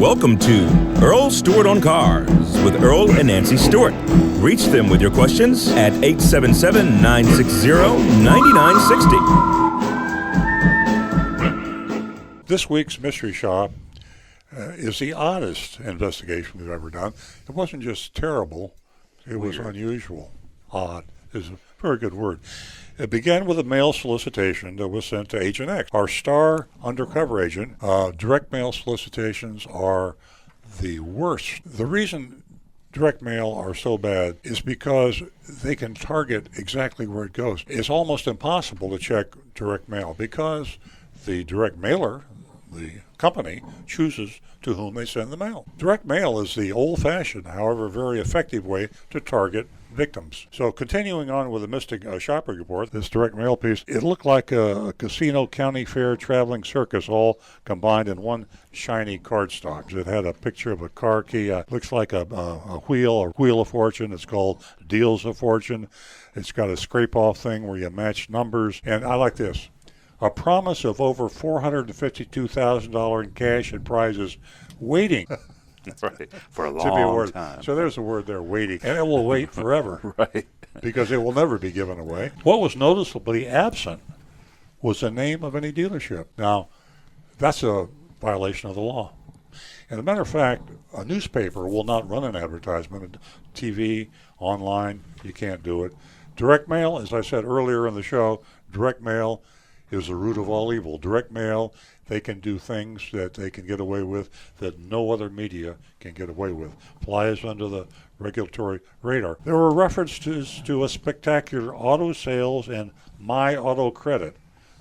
Welcome to Earl, Stewart on Cars with Earl and Nancy Stewart. Reach them with your questions at 877-960-9960. This week's Mystery Shop is the oddest investigation we've ever done. It wasn't just terrible, it was unusual. Odd is a very good word. It began with a mail solicitation that was sent to Agent X, our star undercover agent. Direct mail solicitations are the worst. The reason direct mail are so bad is because they can target exactly where it goes. It's almost impossible to check direct mail because the direct mailer, the company, chooses to whom they send the mail. Direct mail is the old-fashioned, however very effective way to target victims. So continuing on with the Mystic Shopping Report, this direct mail piece, it looked like a casino, county fair, traveling circus all combined in one shiny cardstock. It had a picture of a car key. Looks like a wheel or wheel of fortune. It's called Deals of Fortune. It's got a scrape-off thing where you match numbers. And I like this. A promise of over $452,000 in cash and prizes waiting. Right, for a long time. So there's a word there, waiting. And it will wait forever. Right. Because it will never be given away. What was noticeably absent was the name of any dealership. Now, that's a violation of the law. And as a matter of fact, a newspaper will not run an advertisement. TV, online, you can't do it. Direct mail, as I said earlier in the show, direct mail is the root of all evil. Direct mail, they can do things that they can get away with that no other media can get away with. Flies under the regulatory radar. There were references to a spectacular auto sales and My Auto Credit,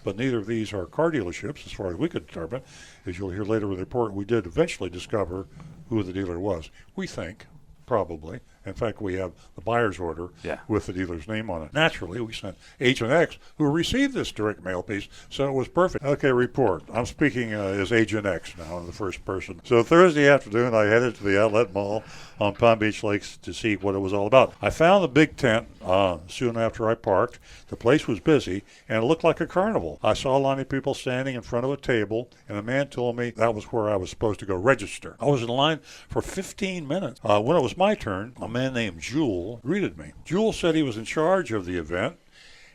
but neither of these are car dealerships as far as we could determine. As you'll hear later in the report, we did eventually discover who the dealer was. We think, probably. In fact, we have the buyer's order with the dealer's name on it. Naturally, we sent Agent X, who received this direct mail piece, so it was perfect. Okay, report. I'm speaking as Agent X now in the first person. So Thursday afternoon, I headed to the Outlet Mall on Palm Beach Lakes to see what it was all about. I found the big tent soon after I parked. The place was busy, and it looked like a carnival. I saw a line of people standing in front of a table, and a man told me that was where I was supposed to go register. I was in line for 15 minutes. When it was my turn, a man named Jewel greeted me. Jewel said he was in charge of the event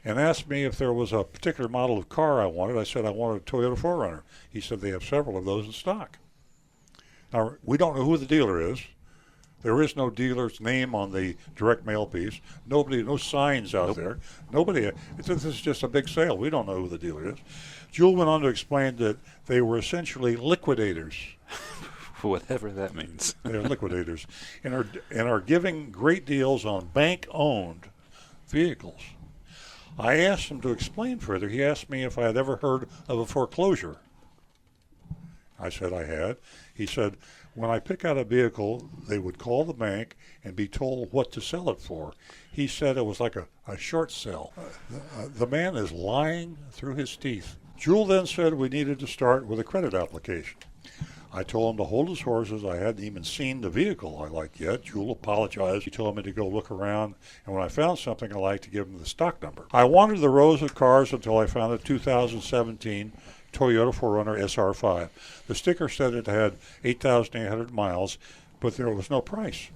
and asked me if there was a particular model of car I wanted. I said I wanted a Toyota 4Runner. He said they have several of those in stock. Now, we don't know who the dealer is. There is no dealer's name on the direct mail piece. No signs out there. Nobody. This is just a big sale. We don't know who the dealer is. Jewel went on to explain that they were essentially liquidators. Whatever that means. They're liquidators and are giving great deals on bank-owned vehicles. I asked him to explain further. He asked me if I had ever heard of a foreclosure. I said I had. He said, when I pick out a vehicle, they would call the bank and be told what to sell it for. He said it was like a short sale. The man is lying through his teeth. Jewel then said we needed to start with a credit application. I told him to hold his horses. I hadn't even seen the vehicle I liked yet. Jewel apologized. He told me to go look around, and when I found something I liked, to give him the stock number. I wandered the rows of cars until I found a 2017 Toyota 4Runner SR5. The sticker said it had 8,800 miles, but there was no price.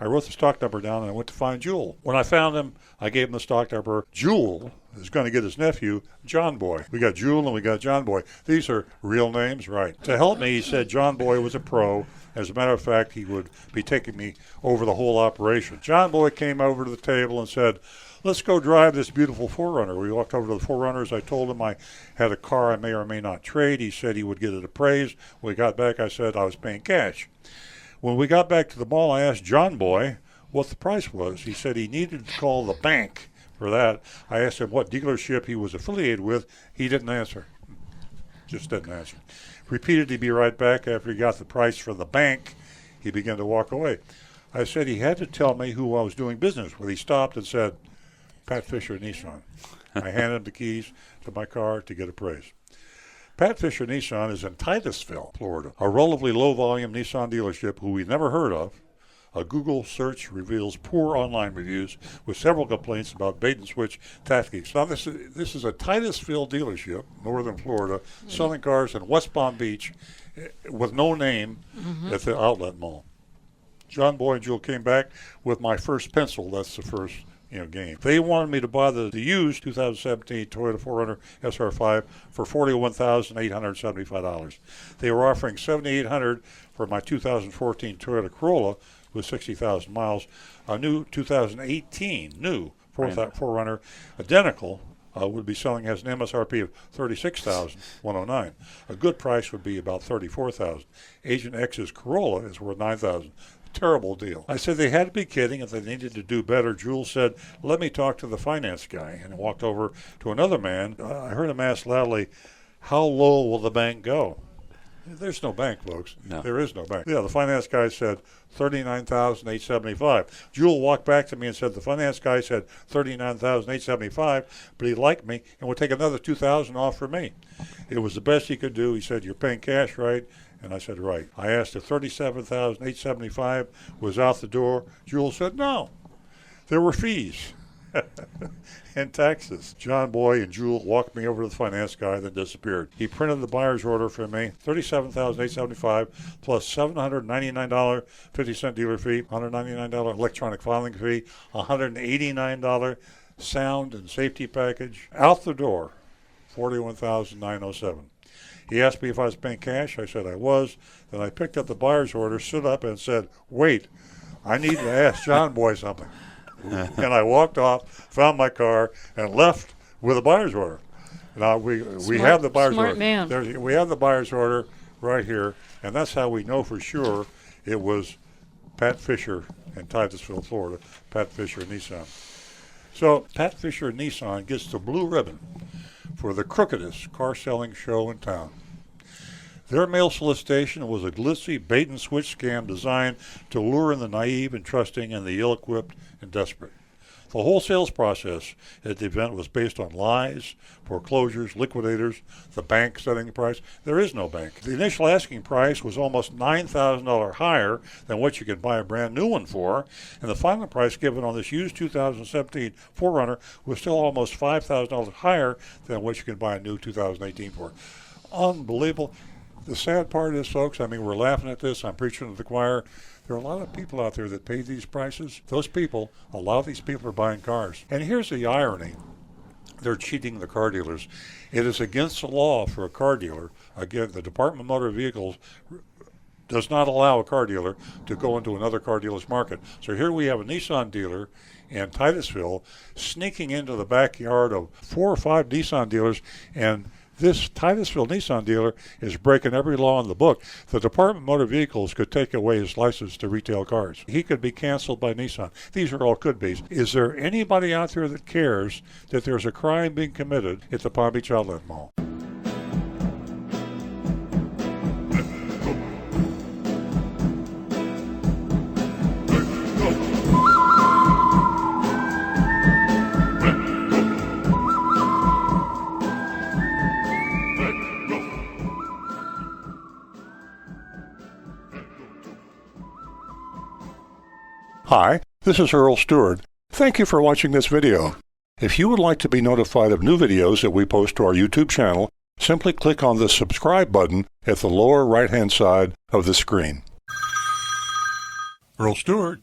I wrote the stock number down, and I went to find Jewel. When I found him, I gave him the stock number. Jewel is going to get his nephew, John Boy. We got Jewel and we got John Boy. These are real names, right? To help me, he said John Boy was a pro. As a matter of fact, he would be taking me over the whole operation. John Boy came over to the table and said, let's go drive this beautiful 4Runner. We walked over to the 4Runners. I told him I had a car I may or may not trade. He said he would get it appraised. When we got back, I said I was paying cash. When we got back to the mall, I asked John Boy what the price was. He said he needed to call the bank for that. I asked him what dealership he was affiliated with. He didn't answer. Just didn't answer. Repeated he'd be right back. After he got the price from the bank, he began to walk away. I said he had to tell me who I was doing business with. He stopped and said, Pat Fischer Nissan. I handed him the keys to my car to get appraised. Pat Fischer Nissan is in Titusville, Florida, a relatively low-volume Nissan dealership who we've never heard of. A Google search reveals poor online reviews with several complaints about bait-and-switch tactics. Now, this is a Titusville dealership, northern Florida, selling cars in West Palm Beach with no name at the outlet mall. John Boy and Jewel came back with my first pencil. That's the first game. They wanted me to buy the used 2017 Toyota 4Runner SR5 for $41,875. They were offering $7,800 for my 2014 Toyota Corolla with 60,000 miles. A new 2018 new 4Runner identical would be selling as an MSRP of $36,109. A good price would be about $34,000. Agent X's Corolla is worth $9,000. Terrible deal. I said they had to be kidding if they needed to do better. Jules said, let me talk to the finance guy, and walked over to another man. I heard him ask loudly, how low will the bank go? There's no bank, folks. No. There is no bank. Yeah, the finance guy said $39,875. Jewel walked back to me and said the finance guy said $39,875, but he liked me and would take another $2,000 off for me. It was the best he could do. He said, you're paying cash, right? And I said, right. I asked if $37,875 was out the door. Jewel said, no. There were fees and taxes. John Boy and Jewel walked me over to the finance guy, then disappeared. He printed the buyer's order for me, $37,875 plus $799 50-cent dealer fee, $199 electronic filing fee, $189 sound and safety package. Out the door, $41,907. He asked me if I was paying cash. I said I was. Then I picked up the buyer's order, stood up, and said, wait, I need to ask John Boy something. And I walked off, found my car, and left with a buyer's order. Now, we have the buyer's order. Smart man. We have the buyer's order right here, and that's how we know for sure it was Pat Fischer in Titusville, Florida, Pat Fischer Nissan. So Pat Fischer Nissan gets the blue ribbon for the crookedest car-selling show in town. Their mail solicitation was a glitzy bait-and-switch scam designed to lure in the naive and trusting and the ill-equipped and desperate. The whole sales process at the event was based on lies, foreclosures, liquidators, the bank setting the price. There is no bank. The initial asking price was almost $9,000 higher than what you could buy a brand new one for, and the final price given on this used 2017 4Runner was still almost $5,000 higher than what you could buy a new 2018 for. Unbelievable. The sad part is, folks, I mean, we're laughing at this. I'm preaching to the choir. There are a lot of people out there that pay these prices. Those people, a lot of these people are buying cars. And here's the irony. They're cheating the car dealers. It is against the law for a car dealer. Again, the Department of Motor Vehicles does not allow a car dealer to go into another car dealer's market. So here we have a Nissan dealer in Titusville sneaking into the backyard of 4 or 5 Nissan dealers, and this Titusville Nissan dealer is breaking every law in the book. The Department of Motor Vehicles could take away his license to retail cars. He could be canceled by Nissan. These are all could-bes. Is there anybody out there that cares that there's a crime being committed at the Palm Beach Outlet Mall? Hi, this is Earl Stewart. Thank you for watching this video. If you would like to be notified of new videos that we post to our YouTube channel, simply click on the subscribe button at the lower right-hand side of the screen. Earl Stewart.